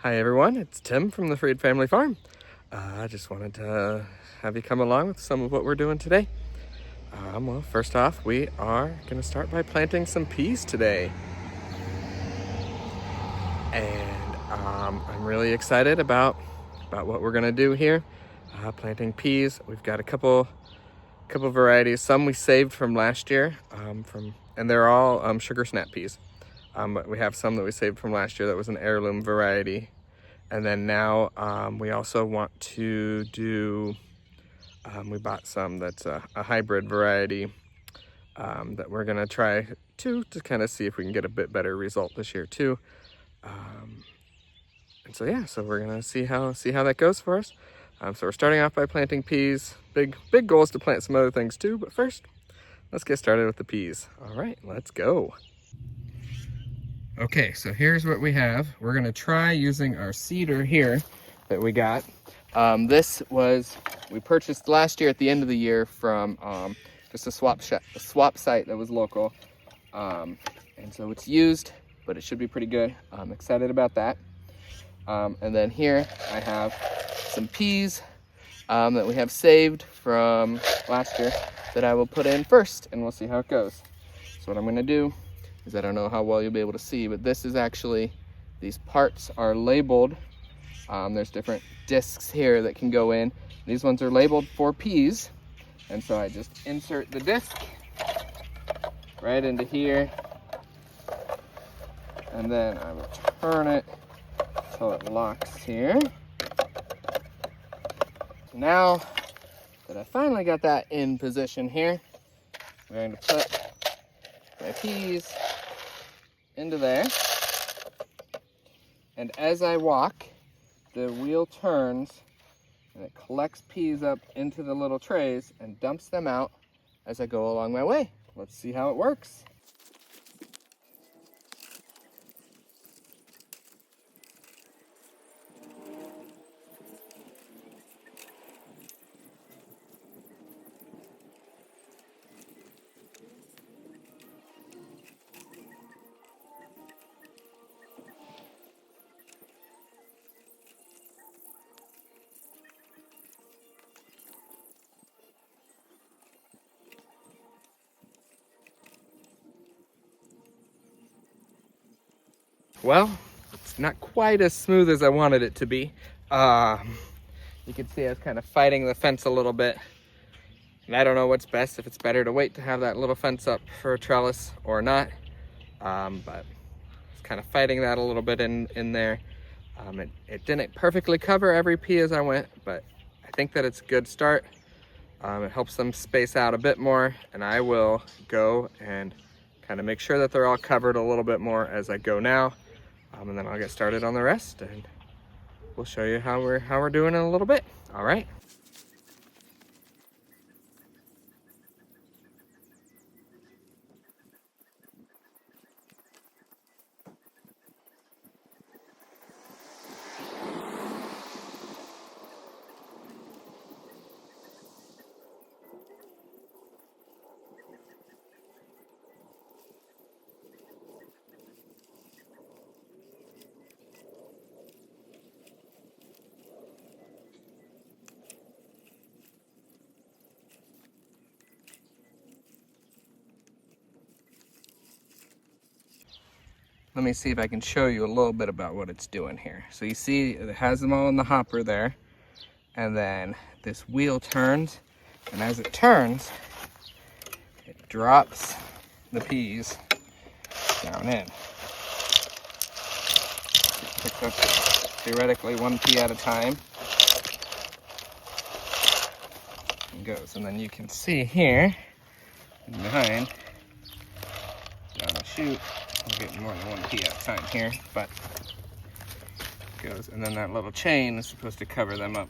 Hi everyone, it's Tim from the Freed Family Farm. I just wanted to have you come along with some of what we're doing today. Well, first off, we are going to start by planting some peas today. And I'm really excited about what we're going to do here. Planting peas, we've got a couple varieties. Some we saved from last year, and they're all sugar snap peas. But we have some that we saved from last year that was an heirloom variety. And then now we also want to do, we bought some that's a hybrid variety that we're gonna try to kind of see if we can get a bit better result this year too. And so yeah, so we're gonna see how that goes for us. So we're starting off by planting peas. Big goals to plant some other things too, but first, let's get started with the peas. All right, let's go. Okay, so here's what we have. We're gonna try using our seeder here that we got. We purchased last year at the end of the year from just a swap site that was local. And so it's used, but it should be pretty good. I'm excited about that. And then here I have some peas that we have saved from last year that I will put in first, and we'll see how it goes. So what I'm gonna do is, I don't know how well you'll be able to see, but this is actually, these parts are labeled. There's different discs here that can go in. These ones are labeled for peas. And so I just insert the disc right into here. And then I will turn it until it locks here. So now that I finally got that in position here, I'm going to put my peas into there, and as I walk, the wheel turns and it collects peas up into the little trays and dumps them out as I go along my way. Let's see how it works. Well, it's not quite as smooth as I wanted it to be. You can see I was kind of fighting the fence a little bit. And I don't know what's best, if it's better to wait to have that little fence up for a trellis or not. But it's kind of fighting that a little bit in there. It didn't perfectly cover every pea as I went, but I think that it's a good start. It helps them space out a bit more, and I will go and kind of make sure that they're all covered a little bit more as I go now. And then I'll get started on the rest, and we'll show you how we're doing in a little bit. All right. Let me see if I can show you a little bit about what it's doing here. So you see it has them all in the hopper there, and then this wheel turns, and as it turns, it drops the peas down in. It picks up theoretically one pea at a time and goes. And then you can see here behind down the chute, we're getting more than one pea at a time here, but it goes. And then that little chain is supposed to cover them up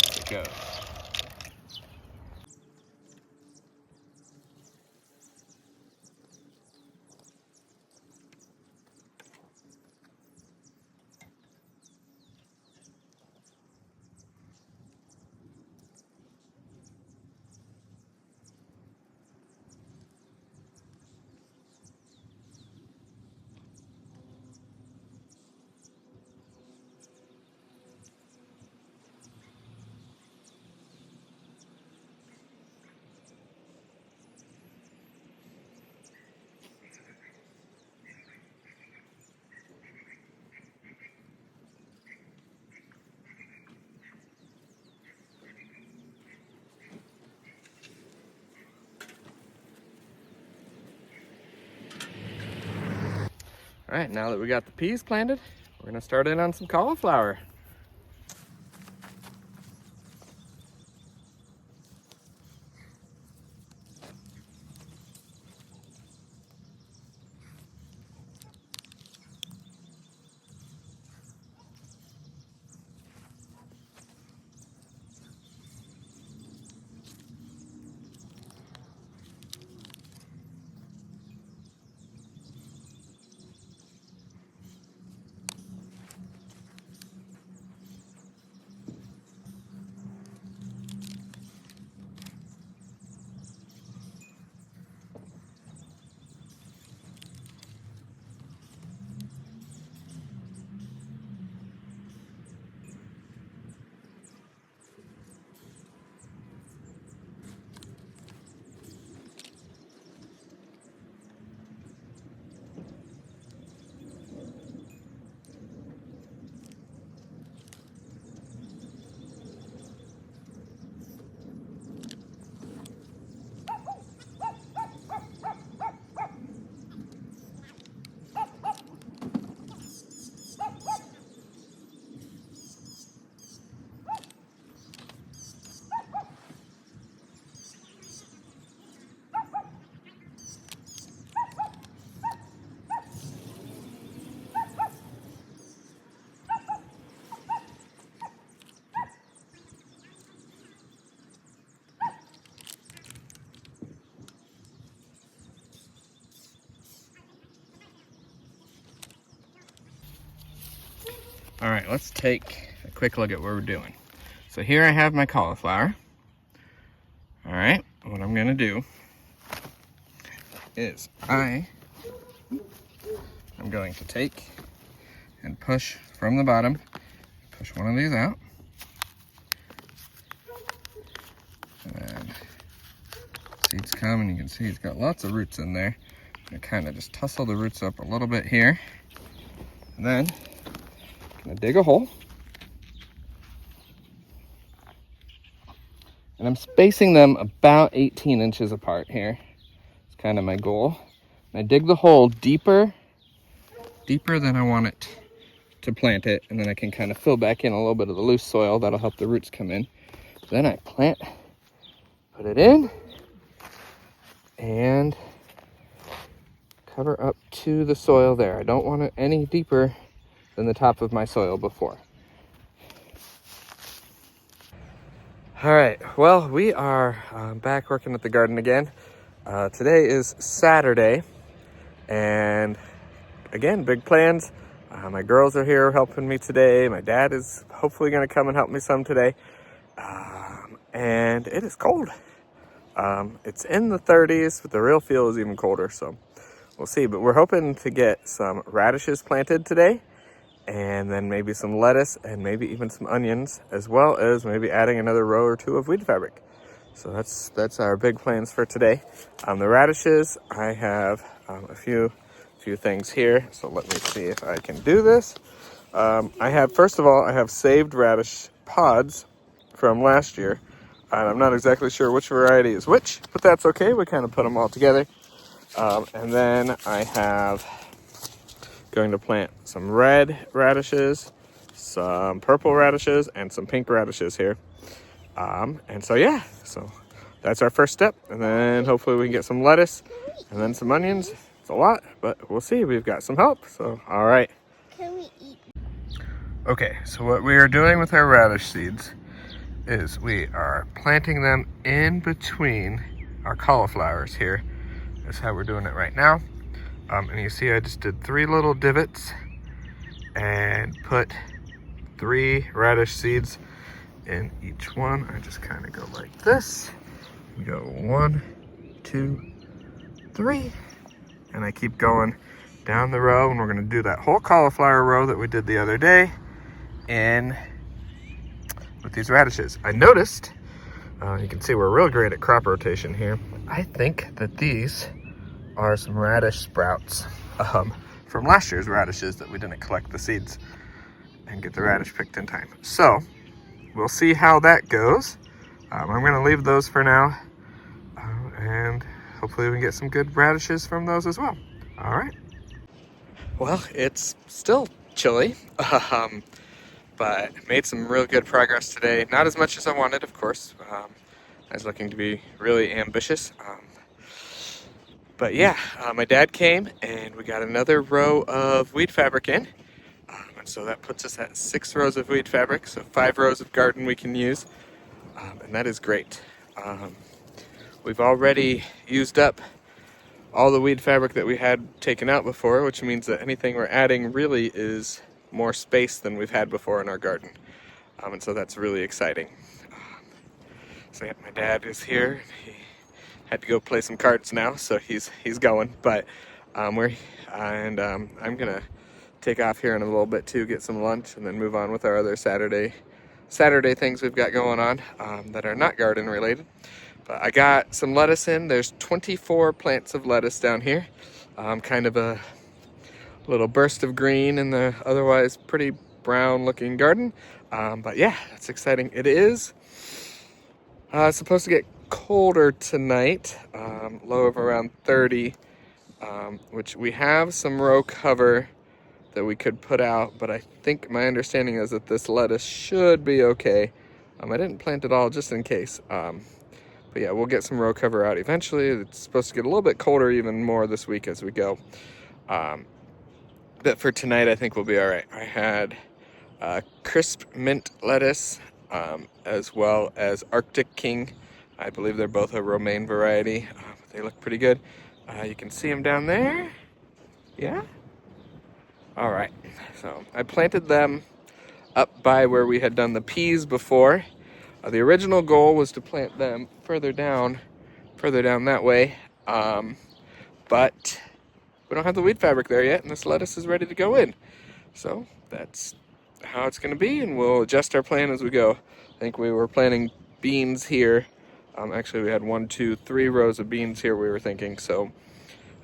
as it goes. right, now that we got the peas planted, we're gonna start in on some cauliflower. All right, let's take a quick look at what we're doing. So here I have my cauliflower. All right, what I'm gonna do is I'm going to take and push from the bottom, push one of these out. And then seeds come, and you can see it's got lots of roots in there. I kind of just tussle the roots up a little bit here. And then I'm gonna dig a hole. And I'm spacing them about 18 inches apart here. It's kind of my goal. And I dig the hole deeper than I want it to plant it. And then I can kind of fill back in a little bit of the loose soil. That'll help the roots come in. Then I plant, put it in, and cover up to the soil there. I don't want it any deeper than the top of my soil before. All right, well, we are back working at the garden again. Today is Saturday, and again, big plans. My girls are here helping me today. My dad is hopefully gonna come and help me some today. And it is cold. It's in the 30s, but the real feel is even colder, so we'll see. But we're hoping to get some radishes planted today, and then maybe some lettuce, and maybe even some onions, as well as maybe adding another row or two of weed fabric. So that's our big plans for today. The radishes, I have a few things here. So let me see if I can do this. First of all, I have saved radish pods from last year. And I'm not exactly sure which variety is which, but that's okay. We kind of put them all together. And then I have going to plant some red radishes, some purple radishes, and some pink radishes here. And so yeah, so that's our first step. And then hopefully we can get some lettuce and then some onions. It's a lot, but we'll see. We've got some help, so all right. Can we eat? Okay, so what we are doing with our radish seeds is we are planting them in between our cauliflowers here. That's how we're doing it right now. And you see I just did 3 little divots and put 3 radish seeds in each one. I just kind of go like this. You go 1, 2, 3. And I keep going down the row, and we're gonna do that whole cauliflower row that we did the other day in with these radishes. I noticed, you can see we're real great at crop rotation here. I think that these are some radish sprouts from last year's radishes that we didn't collect the seeds and get the radish picked in time. So we'll see how that goes. I'm gonna leave those for now, and hopefully we can get some good radishes from those as well. All right. Well, it's still chilly, um, but made some real good progress today. Not as much as I wanted, of course. I was looking to be really ambitious. But yeah, my dad came and we got another row of weed fabric in. And so that puts us at 6 rows of weed fabric, so 5 rows of garden we can use. And that is great. We've already used up all the weed fabric that we had taken out before, which means that anything we're adding really is more space than we've had before in our garden. And so that's really exciting. So yeah, my dad is here. He had to go play some cards now, so he's going. But I'm gonna take off here in a little bit too, get some lunch, and then move on with our other Saturday things we've got going on that are not garden related. But I got some lettuce in. There's 24 plants of lettuce down here. Kind of a little burst of green in the otherwise pretty brown looking garden. But yeah, that's exciting. It is supposed to get colder tonight, low of around 30, which we have some row cover that we could put out, but I think my understanding is that this lettuce should be okay. I didn't plant it all just in case. But yeah, we'll get some row cover out eventually. It's supposed to get a little bit colder even more this week as we go. But for tonight, I think we'll be all right. I had crisp mint lettuce, as well as Arctic King. I believe they're both a romaine variety. They look pretty good. You can see them down there. Yeah? All right. So I planted them up by where we had done the peas before. The original goal was to plant them further down that way. But we don't have the weed fabric there yet, and this lettuce is ready to go in. So that's how it's going to be, and we'll adjust our plan as we go. I think we were planting beans here. Actually, we had 1, 2, 3 rows of beans here we were thinking, so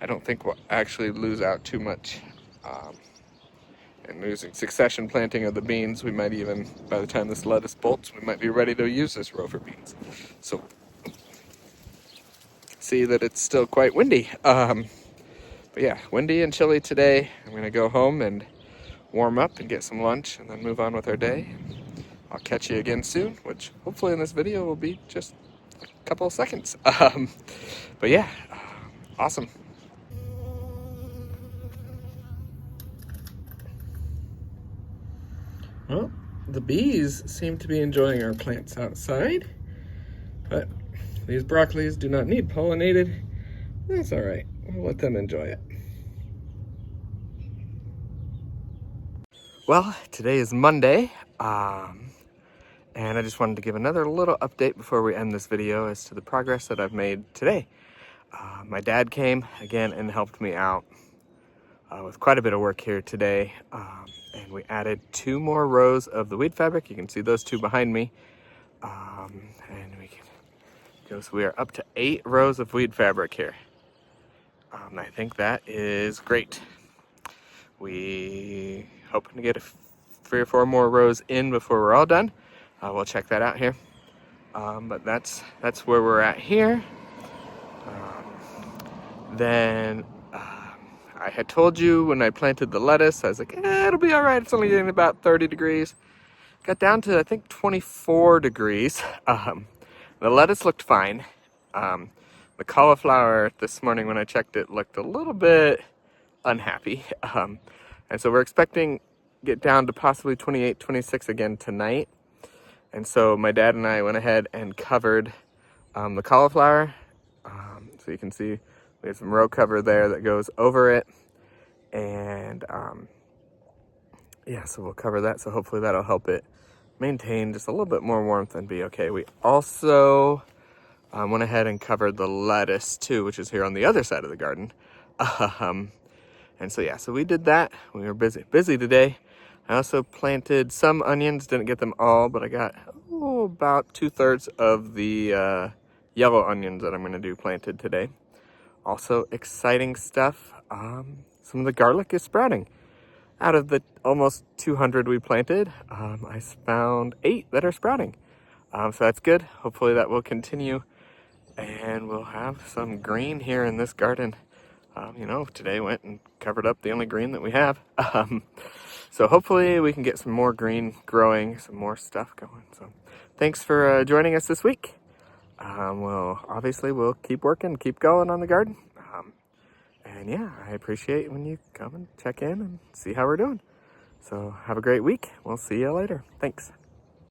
I don't think we'll actually lose out too much. And losing succession planting of the beans, we might even, by the time this lettuce bolts, we might be ready to use this row for beans. So, see that it's still quite windy. But yeah, windy and chilly today. I'm gonna go home and warm up and get some lunch and then move on with our day. I'll catch you again soon, which hopefully in this video will be just a couple of seconds. But yeah, awesome. Well, the bees seem to be enjoying our plants outside, but these broccolis do not need pollinated. That's all right. We'll let them enjoy it. Well, today is Monday, and I just wanted to give another little update before we end this video as to the progress that I've made today. My dad came again and helped me out with quite a bit of work here today, and we added 2 more rows of the weed fabric. You can see those 2 behind me, and we can go. So we are up to 8 rows of weed fabric here. I think that is great. We hoping to get 3 or 4 more rows in before we're all done. We'll check that out here. But that's where we're at here. Then I had told you when I planted the lettuce, I was like, it'll be all right. It's only getting about 30 degrees. Got down to, I think, 24 degrees. The lettuce looked fine. The cauliflower this morning when I checked it looked a little bit unhappy. And so we're expecting get down to possibly 28, 26 again tonight. And so my dad and I went ahead and covered the cauliflower. So you can see we have some row cover there that goes over it. And yeah, so we'll cover that. So hopefully that'll help it maintain just a little bit more warmth and be okay. We also went ahead and covered the lettuce too, which is here on the other side of the garden. And so yeah, so we did that. We were busy today. I also planted some onions, didn't get them all, but I got about 2/3 of the yellow onions that I'm gonna do planted today. Also exciting stuff, some of the garlic is sprouting. Out of the almost 200 we planted, I found 8 that are sprouting. So that's good. Hopefully that will continue and we'll have some green here in this garden You know, today went and covered up the only green that we have. So hopefully we can get some more green growing, some more stuff going. So thanks for joining us this week. We'll keep working, keep going on the garden. And yeah, I appreciate when you come and check in and see how we're doing. So have a great week. We'll see you later. Thanks.